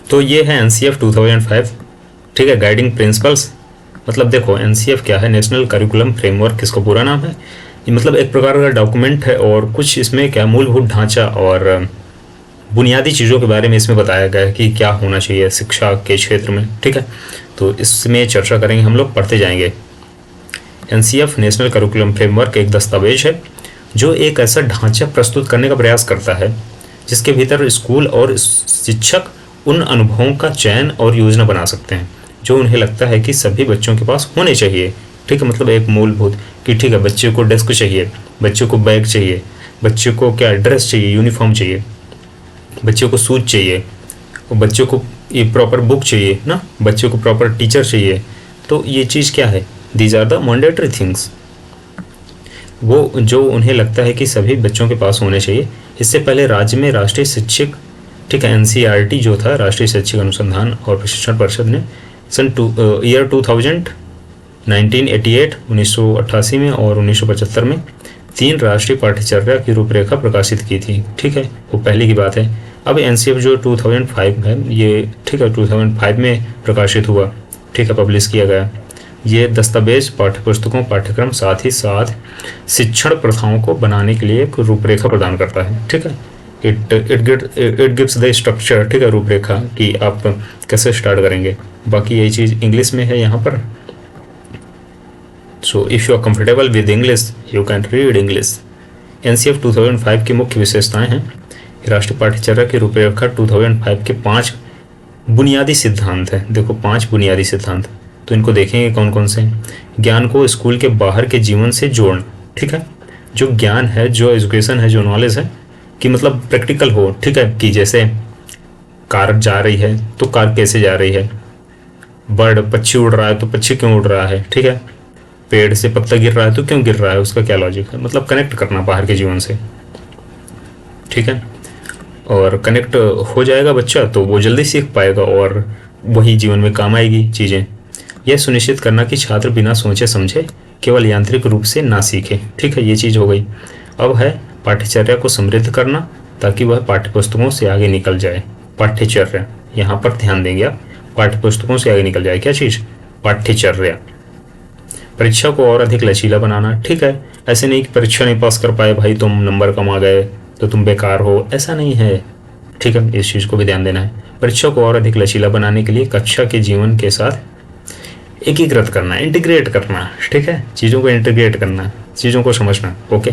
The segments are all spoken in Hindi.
तो ये है NCF 2005, ठीक है, गाइडिंग प्रिंसिपल्स। मतलब देखो NCF क्या है, नेशनल करिकुलम फ्रेमवर्क इसका पूरा नाम है। ये मतलब एक प्रकार का डॉक्यूमेंट है, और कुछ इसमें क्या मूलभूत ढांचा और बुनियादी चीज़ों के बारे में इसमें बताया गया है कि क्या होना चाहिए शिक्षा के क्षेत्र में, ठीक है। तो इसमें चर्चा करेंगे, हम लोग पढ़ते जाएंगे। NCF नेशनल करिकुलम फ्रेमवर्क एक दस्तावेज है जो एक ऐसा ढांचा प्रस्तुत करने का प्रयास करता है जिसके भीतर स्कूल और शिक्षक उन अनुभवों का चयन और योजना बना सकते हैं जो उन्हें लगता है कि सभी बच्चों के पास होने चाहिए, ठीक है। मतलब एक मूलभूत कि ठीक है, बच्चे को डेस्क चाहिए, बच्चे को बैग चाहिए, बच्चे को क्या ड्रेस चाहिए, यूनिफॉर्म चाहिए, बच्चों को शूज चाहिए, और बच्चों को ये प्रॉपर बुक चाहिए ना, बच्चों को प्रॉपर टीचर चाहिए। तो ये चीज़ क्या है, these are the mandatory things, वो जो उन्हें लगता है कि सभी बच्चों के पास होने चाहिए। इससे पहले राज्य में राष्ट्रीय शिक्षक, ठीक है, NCERT जो था, राष्ट्रीय शैक्षिक अनुसंधान और प्रशिक्षण परिषद ने सन 2000 1988 1988 में और 1975 में 3 राष्ट्रीय पाठ्यचर्या की रूपरेखा प्रकाशित की थी, ठीक है, वो पहले की बात है। अब NCF जो 2005 है ये, ठीक है, 2005 में प्रकाशित हुआ, ठीक है, पब्लिश किया गया। ये दस्तावेज पाठ्यपुस्तकों, पाठ्यक्रम, साथ ही साथ शिक्षण प्रथाओं को बनाने के लिए एक रूपरेखा प्रदान करता है, ठीक है। इट गिव्स द स्ट्रक्चर, ठीक है, रूपरेखा कि आप कैसे स्टार्ट करेंगे। बाकी यही चीज़ इंग्लिश में है यहाँ पर। So if you are comfortable with English you can read English. NCF 2005 की मुख्य विशेषताएं हैं। राष्ट्रीय पाठ्यचर्या की रूपरेखा 2005 के 5 बुनियादी सिद्धांत हैं। देखो 5 बुनियादी सिद्धांत, तो इनको देखेंगे कौन कौन से। ज्ञान को स्कूल के बाहर के जीवन से जोड़ना, ठीक है। जो ज्ञान है, जो एजुकेशन है, जो नॉलेज है, कि मतलब प्रैक्टिकल हो, ठीक है, कि जैसे कार जा रही है तो कार कैसे जा रही है, बर्ड पक्षी उड़ रहा है तो पक्षी क्यों उड़ रहा है, ठीक है, पेड़ से पत्ता गिर रहा है तो क्यों गिर रहा है, उसका क्या लॉजिक है। मतलब कनेक्ट करना बाहर के जीवन से, ठीक है। और कनेक्ट हो जाएगा बच्चा तो वो जल्दी सीख पाएगा और वही जीवन में काम आएगी चीज़ें। यह सुनिश्चित करना कि छात्र बिना सोचे समझे केवल यांत्रिक रूप से ना सीखे, ठीक है, ये चीज़ हो गई। अब है पाठ्यचर्या को समृद्ध करना ताकि वह पाठ्यपुस्तकों से आगे निकल जाए। पाठ्यचर्या, यहाँ पर ध्यान देंगे आप, पाठ्यपुस्तकों से आगे निकल जाए। क्या चीज़, पाठ्यचर्या। परीक्षा को और अधिक लचीला बनाना, ठीक है, ऐसे नहीं कि परीक्षा नहीं पास कर पाए भाई तुम नंबर कम आ गए तो तुम बेकार हो, ऐसा नहीं है, ठीक है, इस चीज़ को भी ध्यान देना है। परीक्षा को और अधिक लचीला बनाने के लिए कक्षा के जीवन के साथ एकीकृत करना, इंटीग्रेट करना, ठीक है, चीज़ों को इंटीग्रेट करना, चीज़ों को समझना, ओके।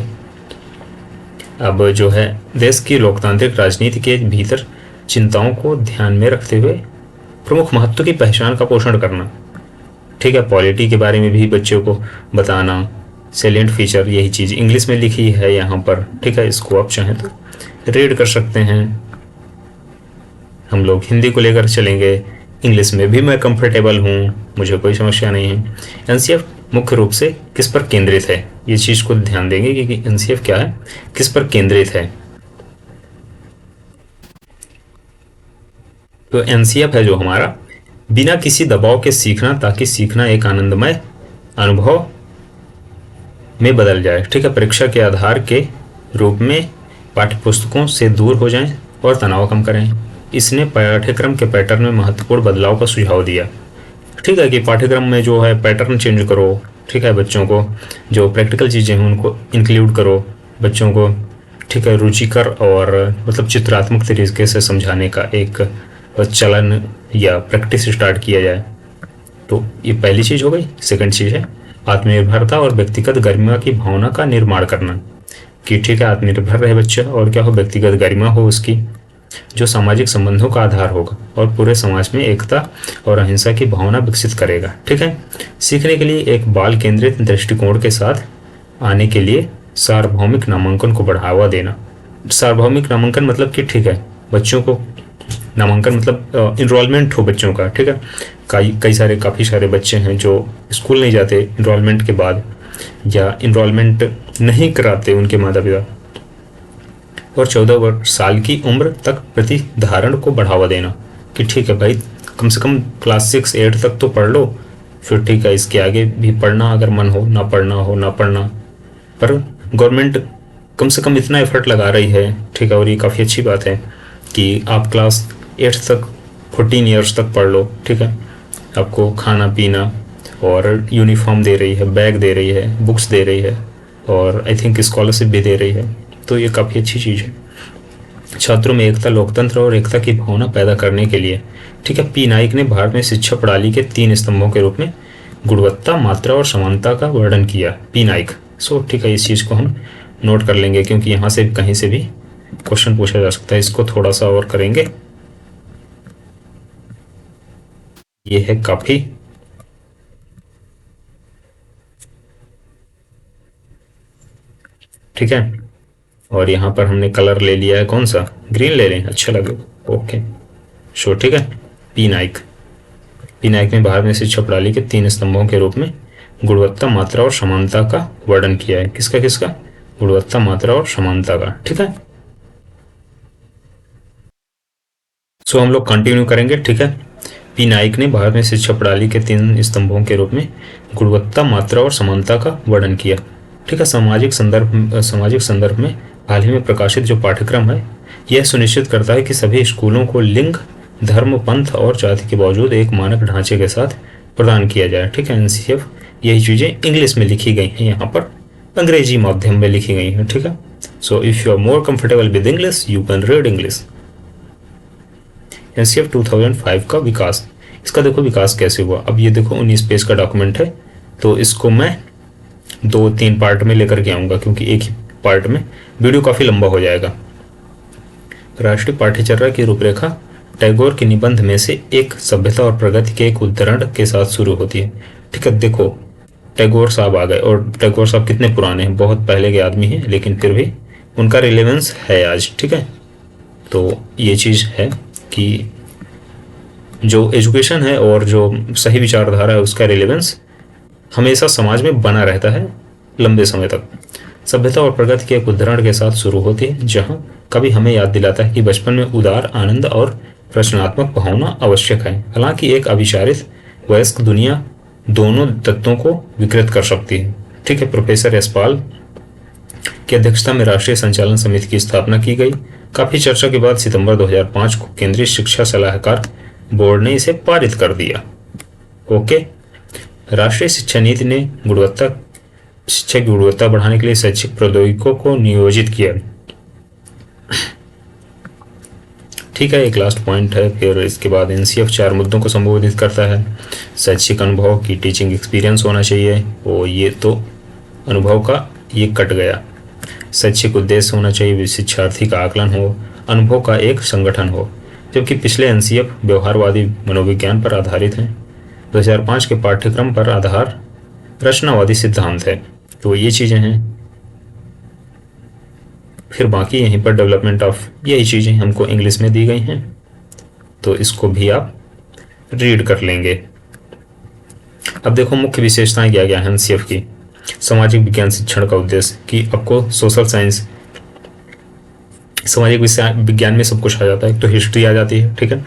अब जो है देश की लोकतांत्रिक राजनीति के भीतर चिंताओं को ध्यान में रखते हुए प्रमुख महत्व की पहचान का पोषण करना, ठीक है, पॉलिटी के बारे में भी बच्चों को बताना, सैलिएंट फीचर, यही चीज़ इंग्लिश में लिखी है यहाँ पर, ठीक है, इसको आप चाहें तो रीड कर सकते हैं। हम लोग हिंदी को लेकर चलेंगे, इंग्लिश में भी मैं कंफर्टेबल हूँ, मुझे कोई समस्या नहीं है। NCF मुख्य रूप से किस पर केंद्रित है, ये चीज़ को ध्यान देंगे कि NCF क्या है, किस पर केंद्रित है। तो NCF है जो हमारा बिना किसी दबाव के सीखना, ताकि सीखना एक आनंदमय अनुभव में बदल जाए, ठीक है, परीक्षा के आधार के रूप में पाठ्यपुस्तकों से दूर हो जाएं और तनाव कम करें। इसने पाठ्यक्रम के पैटर्न में महत्वपूर्ण बदलाव का सुझाव दिया, ठीक है, कि पाठ्यक्रम में जो है पैटर्न चेंज करो, ठीक है, बच्चों को जो प्रैक्टिकल चीज़ें हैं उनको इंक्लूड करो, बच्चों को, ठीक है, रुचिकर और मतलब चित्रात्मक तरीके से समझाने का एक चलन या प्रैक्टिस स्टार्ट किया जाए। तो ये पहली चीज़ हो गई। सेकंड चीज़ है आत्मनिर्भरता और व्यक्तिगत गरिमा की भावना का निर्माण करना, कि ठीक है, आत्मनिर्भर रहे बच्चा और क्या हो, व्यक्तिगत गरिमा हो उसकी, जो सामाजिक संबंधों का आधार होगा और पूरे समाज में एकता और अहिंसा की भावना विकसित करेगा, ठीक है। सीखने के लिए एक बाल केंद्रित दृष्टिकोण के साथ आने के लिए सार्वभौमिक नामांकन को बढ़ावा देना। सार्वभौमिक नामांकन मतलब कि ठीक है, बच्चों को नामांकन मतलब इनरोलमेंट हो बच्चों का, ठीक है। काफ़ी सारे बच्चे हैं जो स्कूल नहीं जाते इनरोलमेंट के बाद, या इनरोलमेंट नहीं कराते उनके माता पिता, और 14 साल की उम्र तक प्रतिधारण को बढ़ावा देना, कि ठीक है भाई कम से कम क्लास 6-8 तक तो पढ़ लो, फिर ठीक है इसके आगे भी पढ़ना अगर मन हो, ना पढ़ना, पर गवर्नमेंट कम से कम इतना एफर्ट लगा रही है, ठीक है, और ये काफ़ी अच्छी बात है कि आप क्लास 8 तक 14 ईयर्स तक पढ़ लो, ठीक है। आपको खाना पीना और यूनिफॉर्म दे रही है, बैग दे रही है, बुक्स दे रही है, और आई थिंक स्कॉलरशिप भी दे रही है, तो ये काफ़ी अच्छी चीज़ है। छात्रों में एकता, लोकतंत्र और एकता की भावना पैदा करने के लिए, ठीक है, पी नाइक ने भारत में शिक्षा प्रणाली के 3 स्तंभों के रूप में गुणवत्ता, मात्रा और समानता का वर्णन किया। पी नाइक, सो ठीक है, इस चीज़ को हम नोट कर लेंगे क्योंकि यहाँ से कहीं से भी क्वेश्चन पूछा जा सकता है। इसको थोड़ा सा और करेंगे, ये है काफ़ी ठीक है। और यहाँ पर हमने कलर ले लिया है, कौन सा, ग्रीन ले लें, अच्छा लगेगा, ओके शो, ठीक है। पी नाइक, पी नाइक ने भारत में शिक्षा प्रणाली के 3 स्तंभों के रूप में गुणवत्ता, मात्रा और समानता का वर्णन किया है। किसका किसका, गुणवत्ता, मात्रा और समानता का, ठीक है। सो हम लोग कंटिन्यू करेंगे, ठीक है। पी नाइक ने भारत में शिक्षा प्रणाली के 3 स्तंभों के रूप में गुणवत्ता, मात्रा और समानता का वर्णन किया, ठीक है। सामाजिक संदर्भ में हाल ही में प्रकाशित जो पाठ्यक्रम है, यह सुनिश्चित करता है कि सभी स्कूलों को लिंग, धर्म, पंथ और जाति के बावजूद एक मानक ढांचे के साथ प्रदान किया जाए, ठीक है। एनसीएफ, यही चीज़ें इंग्लिश में लिखी गई हैं, यहाँ पर अंग्रेजी माध्यम में लिखी गई हैं, ठीक है। So if you are more comfortable with English you can read English. NCF 2005 का विकास, इसका देखो विकास कैसे हुआ। अब ये देखो 19 पेज का डॉक्यूमेंट है, तो इसको मैं 2-3 पार्ट में लेकर के आऊँगा क्योंकि एक ही पार्ट में वीडियो काफ़ी लंबा हो जाएगा। राष्ट्रीय पाठ्यचर्या की रूपरेखा टैगोर के निबंध में से एक सभ्यता और प्रगति के एक उद्धरण के साथ शुरू होती है, ठीक है। देखो टैगोर साहब आ गए, और टैगोर साहब कितने पुराने हैं, बहुत पहले के आदमी हैं, लेकिन फिर भी उनका रिलेवेंस है आज, ठीक है। तो ये चीज़ है कि जो एजुकेशन है और जो सही विचारधारा है उसका रिलेवेंस हमेशा समाज में बना रहता है लंबे समय तक। सभ्यता और प्रगति के एक उदाहरण के साथ शुरू होती है, जहाँ कभी हमें याद दिलाता है कि बचपन में उदार आनंद और रचनात्मक भावना आवश्यक है। हालांकि एक अविचारित वयस्क दुनिया दोनों तत्वों को विकृत कर सकती है, ठीक है। प्रोफेसर यशपाल की अध्यक्षता में राष्ट्रीय संचालन समिति की स्थापना की गई। काफ़ी चर्चा के बाद सितंबर 2005 को केंद्रीय शिक्षा सलाहकार बोर्ड ने इसे पारित कर दिया, ओके। राष्ट्रीय शिक्षा नीति ने शिक्षा की गुणवत्ता बढ़ाने के लिए शैक्षिक प्रौद्योगिकों को नियोजित किया, ठीक है। एक लास्ट पॉइंट है, फिर इसके बाद एनसीएफ 4 मुद्दों को संबोधित करता है। शैक्षिक अनुभव की टीचिंग एक्सपीरियंस होना चाहिए, और ये तो अनुभव का ये कट गया। शैक्षिक उद्देश्य होना चाहिए, शिक्षार्थी का आकलन हो, अनुभव का एक संगठन हो, जबकि पिछले एनसीएफ व्यवहारवादी मनोविज्ञान पर आधारित हैं। 2005 के पाठ्यक्रम पर आधार रचनावादी सिद्धांत है, तो ये चीज़ें हैं। फिर बाकी यहीं पर डेवलपमेंट ऑफ, यही चीज़ें हमको इंग्लिश में दी गई हैं, तो इसको भी आप रीड कर लेंगे। अब देखो मुख्य विशेषताएं क्या क्या है एनसीएफ की। सामाजिक विज्ञान शिक्षण का उद्देश्य कि आपको सोशल साइंस, सामाजिक विज्ञान में सब कुछ आ जाता है। तो हिस्ट्री आ जाती है, ठीक है,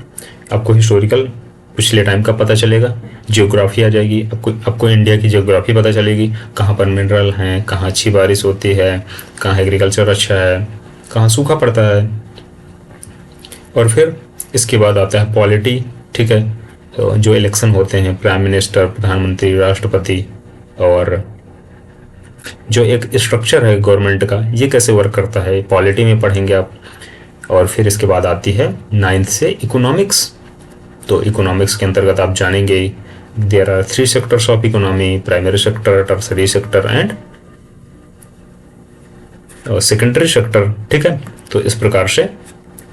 आपको हिस्टोरिकल पिछले टाइम का पता चलेगा। जियोग्राफी आ जाएगी, आपको इंडिया की जियोग्राफी पता चलेगी, कहाँ पर मिनरल हैं, कहाँ अच्छी बारिश होती है, कहाँ एग्रीकल्चर अच्छा है, कहाँ सूखा पड़ता है। और फिर इसके बाद आता है पॉलिटी, ठीक है, तो जो इलेक्शन होते हैं, प्राइम मिनिस्टर, प्रधानमंत्री, राष्ट्रपति, और जो एक स्ट्रक्चर है गवर्नमेंट का, ये कैसे वर्क करता है, पॉलिटी में पढ़ेंगे आप। और फिर इसके बाद आती है 9th से इकोनॉमिक्स। तो इकोनॉमिक्स के अंतर्गत आप जानेंगे there are 3 sectors of economy, primary sector, tertiary sector and secondary sector, ठीक है। तो इस प्रकार से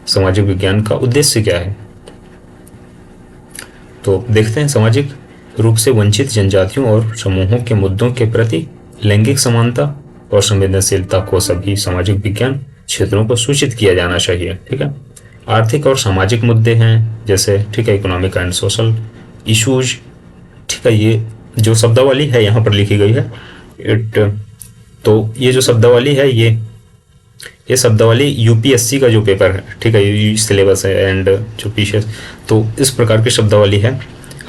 सामाजिक विज्ञान का उद्देश्य क्या है, तो देखते हैं। सामाजिक रूप से वंचित जनजातियों और समूहों के मुद्दों के प्रति लैंगिक समानता और संवेदनशीलता को सभी सामाजिक विज्ञान क्षेत्रों को सूचित किया जाना चाहिए, ठीक है। आर्थिक और सामाजिक मुद्दे हैं जैसे, ठीक है, इकोनॉमिक एंड सोशल इश्यूज, ठीक है। ये जो शब्दावली है यहाँ पर लिखी गई है तो ये जो शब्दावली है ये शब्दावली यूपीएससी का जो पेपर है, ठीक है, ये सिलेबस है एंड जो पीछे, तो इस प्रकार की शब्दावली है।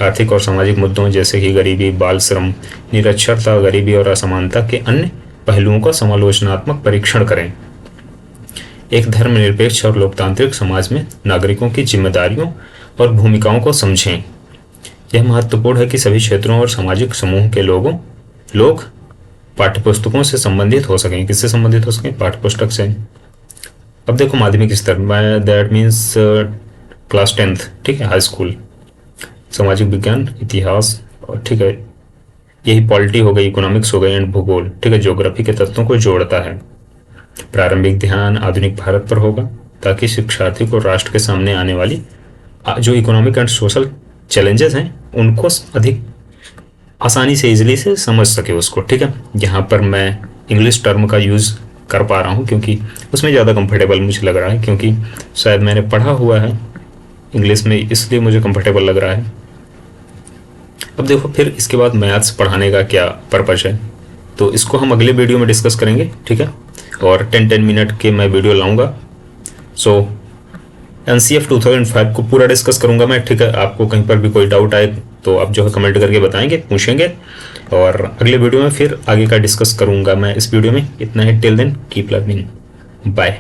आर्थिक और सामाजिक मुद्दों जैसे कि गरीबी, बाल श्रम, निरक्षरता, गरीबी और असमानता के अन्य पहलुओं का समालोचनात्मक परीक्षण करें। एक धर्मनिरपेक्ष और लोकतांत्रिक समाज में नागरिकों की जिम्मेदारियों और भूमिकाओं को समझें। यह महत्वपूर्ण है कि सभी क्षेत्रों और सामाजिक समूह के लोग पाठ्यपुस्तकों से संबंधित हो सकें। किससे संबंधित हो सकें? पाठ्यपुस्तक से। अब देखो माध्यमिक स्तर में, दैट मीन्स क्लास 10th, ठीक है, हाई स्कूल, सामाजिक विज्ञान, इतिहास, और ठीक है, यही पॉलिटी हो गई, इकोनॉमिक्स हो गई एंड भूगोल, ठीक है, ज्योग्राफी के तत्वों को जोड़ता है। प्रारंभिक ध्यान आधुनिक भारत पर होगा ताकि शिक्षार्थी को राष्ट्र के सामने आने वाली जो इकोनॉमिक एंड सोशल चैलेंजेस हैं उनको अधिक आसानी से इजीली से समझ सके उसको, ठीक है। यहाँ पर मैं इंग्लिश टर्म का यूज़ कर पा रहा हूँ क्योंकि उसमें ज़्यादा कंफर्टेबल मुझे लग रहा है, क्योंकि शायद मैंने पढ़ा हुआ है इंग्लिश में, इसलिए मुझे कंफर्टेबल लग रहा है। अब देखो फिर इसके बाद मैथ्स पढ़ाने का क्या पर्पज है, तो इसको हम अगले वीडियो में डिस्कस करेंगे, ठीक है। और 10-10 मिनट के मैं वीडियो लाऊंगा। सो NCF 2005 को पूरा डिस्कस करूंगा मैं, ठीक है। आपको कहीं पर भी कोई डाउट आए तो आप जो है कमेंट करके बताएंगे, पूछेंगे, और अगले वीडियो में फिर आगे का डिस्कस करूंगा मैं। इस वीडियो में इतना ही। Till then keep learning, bye.